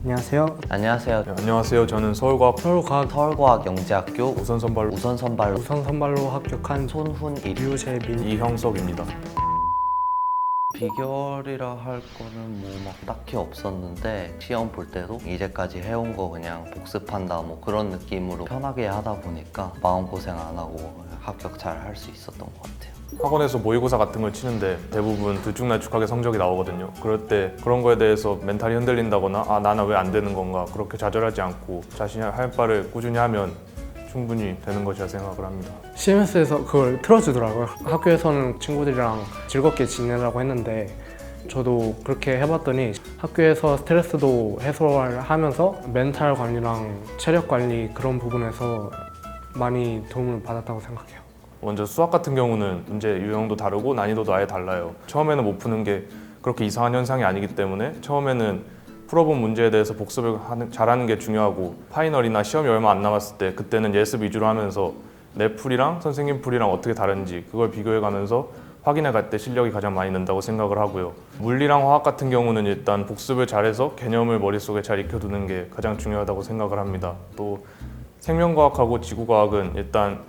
안녕하세요. 안녕하세요. 네, 안녕하세요. 저는 서울과학 영재학교 우선 선발로 우선 선발로 합격한 손훈일 류재민. 이형석입니다. 비결이라 할 거는 뭐 막 딱히 없었는데 시험 볼 때도 이제까지 해온 거 그냥 복습한다 뭐 그런 느낌으로 편하게 하다 보니까 마음고생 안 하고 합격 잘 할 수 있었던 것 같아요. 학원에서 모의고사 같은 걸 치는데 대부분 들쭉날쭉하게 성적이 나오거든요. 그럴 때 그런 거에 대해서 멘탈이 흔들린다거나 나는 왜 안 되는 건가 그렇게 좌절하지 않고 자신이 할 바를 꾸준히 하면 충분히 되는 것이라 생각을 합니다. CMS에서 그걸 틀어주더라고요. 학교에서는 친구들이랑 즐겁게 지내라고 했는데 저도 그렇게 해봤더니 학교에서 스트레스도 해소하면서 멘탈 관리랑 체력 관리 그런 부분에서 많이 도움을 받았다고 생각해요. 먼저 수학 같은 경우는 문제 유형도 다르고 난이도도 아예 달라요. 처음에는 못 푸는 게 그렇게 이상한 현상이 아니기 때문에 처음에는 풀어본 문제에 대해서 복습을 잘하는 게 중요하고 파이널이나 시험이 얼마 안 남았을 때 그때는 예습 위주로 하면서 내 풀이랑 선생님 풀이랑 어떻게 다른지 그걸 비교해 가면서 확인해 갈 때 실력이 가장 많이 는다고 생각을 하고요. 물리랑 화학 같은 경우는 일단 복습을 잘해서 개념을 머릿속에 잘 익혀두는 게 가장 중요하다고 생각을 합니다. 또 생명과학하고 지구과학은 일단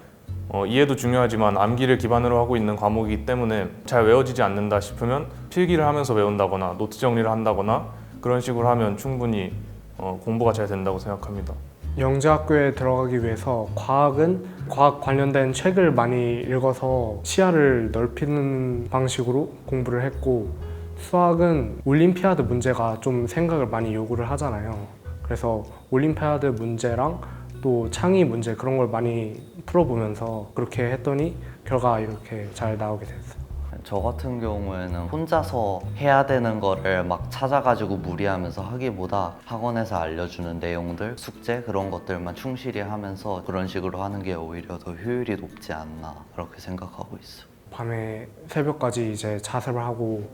이해도 중요하지만 암기를 기반으로 하고 있는 과목이기 때문에 잘 외워지지 않는다 싶으면 필기를 하면서 외운다거나 노트 정리를 한다거나 그런 식으로 하면 충분히 공부가 잘 된다고 생각합니다. 영재학교에 들어가기 위해서 과학은 과학 관련된 책을 많이 읽어서 시야를 넓히는 방식으로 공부를 했고 수학은 올림피아드 문제가 좀 생각을 많이 요구를 하잖아요. 그래서 올림피아드 문제랑 또 창의 문제 그런 걸 많이 풀어보면서 그렇게 했더니 결과 이렇게 잘 나오게 됐어요. 저 같은 경우에는 혼자서 해야 되는 거를 막 찾아가지고 무리하면서 하기보다 학원에서 알려주는 내용들, 숙제 그런 것들만 충실히 하면서 그런 식으로 하는 게 오히려 더 효율이 높지 않나 그렇게 생각하고 있어요. 밤에 새벽까지 이제 자습을 하고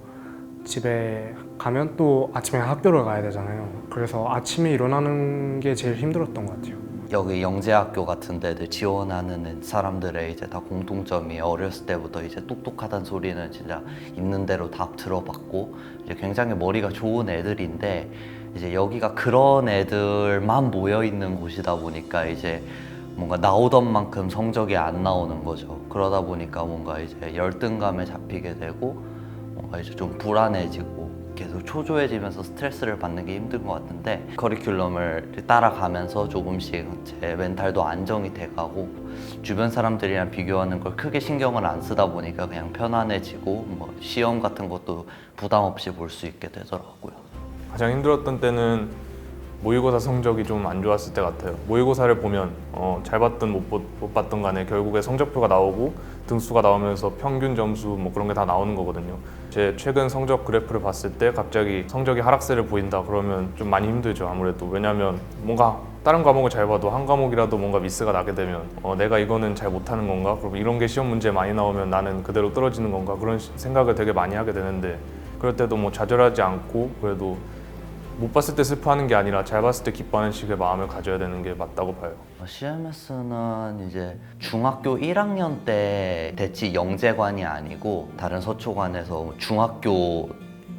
집에 가면 또 아침에 학교를 가야 되잖아요. 그래서 아침에 일어나는 게 제일 힘들었던 것 같아요. 여기 영재학교 같은 데들 지원하는 사람들의 이제 다 공통점이 어렸을 때부터 이제 똑똑하다는 소리는 진짜 있는 대로 다 들어봤고 이제 굉장히 머리가 좋은 애들인데 이제 여기가 그런 애들만 모여 있는 곳이다 보니까 이제 뭔가 나오던 만큼 성적이 안 나오는 거죠. 그러다 보니까 뭔가 이제 열등감에 잡히게 되고 뭔가 이제 좀 불안해지고 계속 초조해지면서 스트레스를 받는 게 힘든 것 같은데 커리큘럼을 따라가면서 조금씩 제 멘탈도 안정이 돼가고 주변 사람들이랑 비교하는 걸 크게 신경을 안 쓰다 보니까 그냥 편안해지고 뭐 시험 같은 것도 부담 없이 볼 수 있게 되더라고요. 가장 힘들었던 때는 모의고사 성적이 좀 안 좋았을 때 같아요. 모의고사를 보면 잘 봤든 못 봤든 간에 결국에 성적표가 나오고 등수가 나오면서 평균 점수 뭐 그런 게 다 나오는 거거든요. 제 최근 성적 그래프를 봤을 때 갑자기 성적이 하락세를 보인다 그러면 좀 많이 힘들죠. 아무래도 왜냐하면 뭔가 다른 과목을 잘 봐도 한 과목이라도 뭔가 미스가 나게 되면 내가 이거는 잘 못하는 건가? 그럼 이런 게 시험 문제에 많이 나오면 나는 그대로 떨어지는 건가? 그런 생각을 되게 많이 하게 되는데 그럴 때도 뭐 좌절하지 않고 그래도 못 봤을 때 슬퍼하는 게 아니라 잘 봤을 때 기뻐하는 식의 마음을 가져야 되는 게 맞다고 봐요. CMS는 이제 중학교 1학년 때 대치 영재관이 아니고 다른 서초관에서 중학교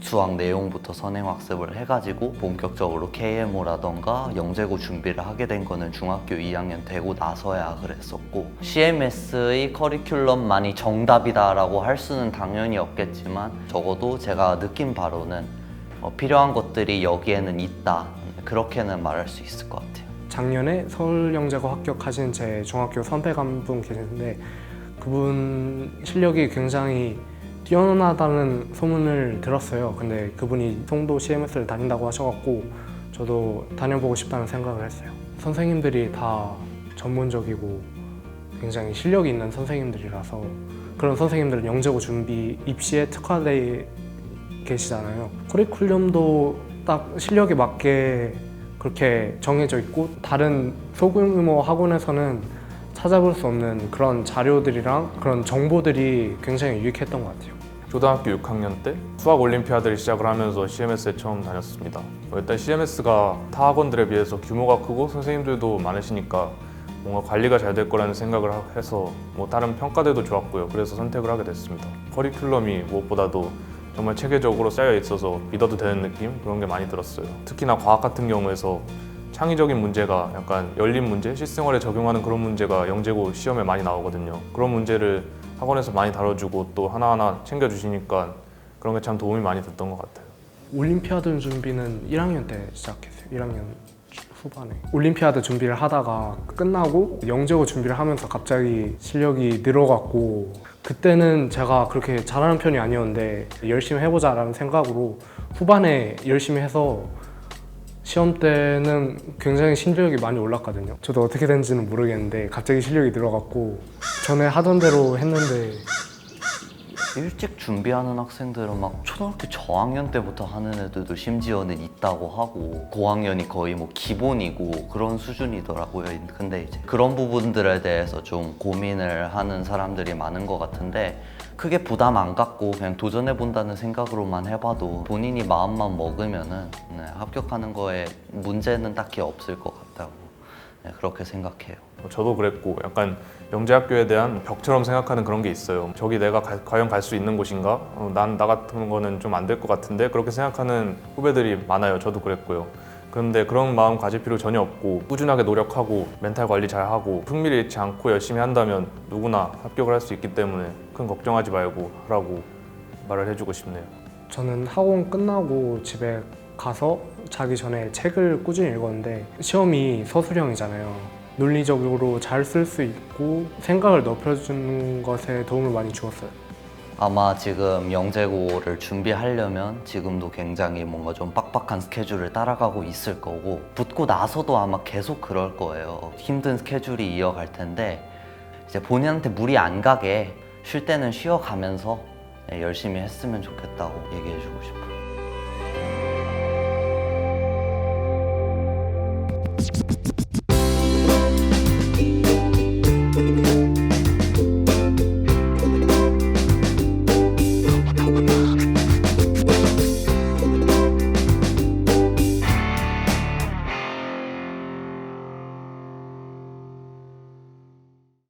수학 내용부터 선행학습을 해가지고 본격적으로 KMO라던가 영재고 준비를 하게 된 거는 중학교 2학년 되고 나서야 그랬었고 CMS의 커리큘럼만이 정답이다라고 할 수는 당연히 없겠지만 적어도 제가 느낀 바로는 필요한 것들이 여기에는 있다 그렇게는 말할 수 있을 것 같아요. 작년에 서울영재고 합격하신 제 중학교 선배가 한 분 계시는데 그분 실력이 굉장히 뛰어나다는 소문을 들었어요. 근데 그분이 송도 CMS를 다닌다고 하셔갖고 저도 다녀보고 싶다는 생각을 했어요. 선생님들이 다 전문적이고 굉장히 실력이 있는 선생님들이라서 그런 선생님들은 영재고 준비 입시에 특화돼 계시잖아요. 커리큘럼도 딱 실력에 맞게 그렇게 정해져 있고 다른 소규모 학원에서는 찾아볼 수 없는 그런 자료들이랑 그런 정보들이 굉장히 유익했던 것 같아요. 초등학교 6학년 때 수학 올림피아드를 시작을 하면서 CMS에 처음 다녔습니다. 일단 CMS가 타 학원들에 비해서 규모가 크고 선생님들도 많으시니까 뭔가 관리가 잘 될 거라는 생각을 해서 다른 평가들도 좋았고요. 그래서 선택을 하게 됐습니다. 커리큘럼이 무엇보다도 정말 체계적으로 쌓여 있어서 믿어도 되는 느낌? 그런 게 많이 들었어요. 특히나 과학 같은 경우에서 창의적인 문제가 약간 열린 문제, 실생활에 적용하는 그런 문제가 영재고 시험에 많이 나오거든요. 그런 문제를 학원에서 많이 다뤄주고 또 하나하나 챙겨주시니까 그런 게 참 도움이 많이 됐던 것 같아요. 올림피아드 준비는 1학년 때 시작했어요. 1학년 후반에. 올림피아드 준비를 하다가 끝나고 영재고 준비를 하면서 갑자기 실력이 늘어갔고 그때는 제가 그렇게 잘하는 편이 아니었는데 열심히 해보자라는 생각으로 후반에 열심히 해서 시험 때는 굉장히 실력이 많이 올랐거든요. 저도 어떻게 된지는 모르겠는데 갑자기 실력이 늘어갔고 전에 하던 대로 했는데 일찍 준비하는 학생들은 막 초등학교 저학년 때부터 하는 애들도 심지어는 있다고 하고 고학년이 거의 뭐 기본이고 그런 수준이더라고요. 근데 이제 그런 부분들에 대해서 좀 고민을 하는 사람들이 많은 것 같은데 크게 부담 안 갖고 그냥 도전해 본다는 생각으로만 해봐도 본인이 마음만 먹으면은 합격하는 거에 문제는 딱히 없을 것 같다고 그렇게 생각해요. 저도 그랬고 약간 영재학교에 대한 벽처럼 생각하는 그런 게 있어요. 저기 내가 과연 갈 수 있는 곳인가? 난 나 같은 거는 좀 안 될 것 같은데 그렇게 생각하는 후배들이 많아요. 저도 그랬고요. 그런데 그런 마음 가질 필요 전혀 없고 꾸준하게 노력하고 멘탈 관리 잘하고 흥미를 잃지 않고 열심히 한다면 누구나 합격을 할 수 있기 때문에 큰 걱정하지 말고 하라고 말을 해주고 싶네요. 저는 학원 끝나고 집에 가서 자기 전에 책을 꾸준히 읽었는데 시험이 서술형이잖아요. 논리적으로 잘 쓸 수 있고 생각을 넓혀주는 것에 도움을 많이 주었어요. 아마 지금 영재고를 준비하려면 지금도 굉장히 뭔가 좀 빡빡한 스케줄을 따라가고 있을 거고 붙고 나서도 아마 계속 그럴 거예요. 힘든 스케줄이 이어갈 텐데 이제 본인한테 무리 안 가게 쉴 때는 쉬어가면서 열심히 했으면 좋겠다고 얘기해주고 싶어요.